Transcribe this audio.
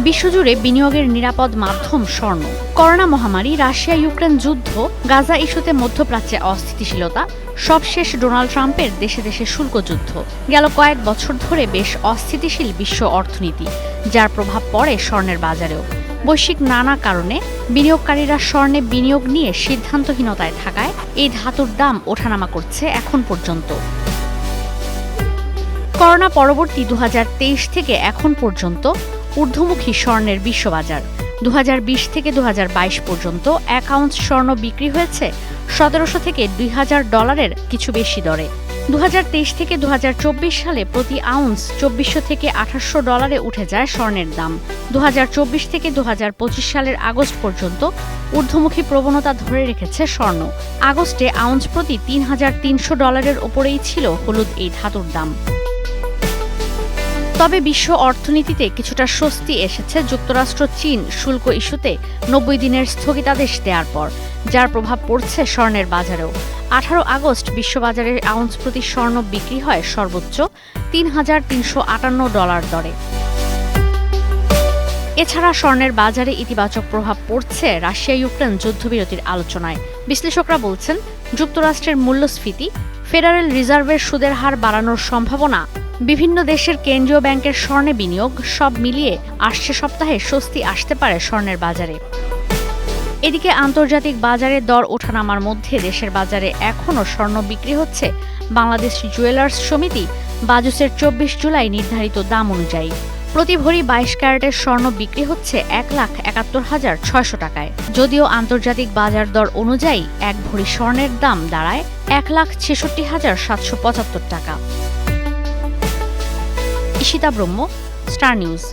বিশ্বজুড়ে বিনিয়োগের নিরাপদ মাধ্যম স্বর্ণ। করোনা মহামারী, রাশিয়া ইউক্রেন যুদ্ধ, গাজা ইস্যুতে মধ্যপ্রাচ্যে অস্থিতিশীলতা, সবশেষ ডোনাল্ড ট্রাম্পের দেশে দেশে শুল্ক যুদ্ধ। গেল কয়েক বছর ধরে বেশ অস্থিতিশীল বিশ্ব অর্থনীতি, যার প্রভাব পড়ে স্বর্ণের বাজারেও। বৈশ্বিক নানা কারণে বিনিয়োগকারীরা স্বর্ণে বিনিয়োগ নিয়ে সিদ্ধান্তহীনতায় থাকায় এই ধাতুর দাম ওঠানামা করছে এখন পর্যন্ত। করোনা পরবর্তী 2023 থেকে এখন পর্যন্ত ঊর্ধ্বমুখী স্বর্ণের বিশ্ববাজার। 2020 থেকে 2022 পর্যন্ত 1 আউন্স স্বর্ণ বিক্রি হয়েছে $1,700 থেকে $2,000 কিছু বেশি দরে। 2023 থেকে 2024 সালে প্রতি আউন্স $2,400 থেকে $2,800 উঠে যায় স্বর্ণের দাম। 2024 থেকে 2025 সালের আগস্ট পর্যন্ত ঊর্ধ্বমুখী প্রবণতা ধরে রেখেছে স্বর্ণ। আগস্টে আউন্স প্রতি $3,300 ওপরেই ছিল হলুদ এই ধাতুর দাম। তবে বিশ্ব অর্থনীতিতে কিছুটা স্বস্তি এসেছে যুক্তরাষ্ট্র চীন শুল্ক ইস্যুতে 90 দিনের স্থগিতাদেশ দেওয়ার পর, যার প্রভাব পড়ছে স্বর্ণের বাজারেও। 18 আগস্ট বিশ্ববাজারে আউন্স প্রতি স্বর্ণ বিক্রি হয় সর্বোচ্চ $3,358 দরে। এছাড়া স্বর্ণের বাজারে ইতিবাচক প্রভাব পড়ছে রাশিয়া ইউক্রেন যুদ্ধবিরতির আলোচনায়। বিশ্লেষকরা বলছেন, যুক্তরাষ্ট্রের মূল্যস্ফীতি, ফেডারেল রিজার্ভের সুদের হার বাড়ানোর সম্ভাবনা, বিভিন্ন দেশের কেন্দ্রীয় ব্যাংকের স্বর্ণে বিনিয়োগ, সব মিলিয়ে আসছে সপ্তাহে স্বস্তি আসতে পারে স্বর্ণের বাজারে। এদিকে আন্তর্জাতিক বাজারে দর ওঠানামার মধ্যে দেশের বাজারে এখনও স্বর্ণ বিক্রি হচ্ছে বাংলাদেশ জুয়েলার্স সমিতি বাজুসের 24 জুলাই নির্ধারিত দাম অনুযায়ী। প্রতি ভরি 22 ক্যারেটের স্বর্ণ বিক্রি হচ্ছে 1,71,600 টাকায়। যদিও আন্তর্জাতিক বাজার দর অনুযায়ী এক ভরি স্বর্ণের দাম দাঁড়ায় 1,66,775 টাকা। ঈশিতা ব্রহ্ম, স্টার নিউজ।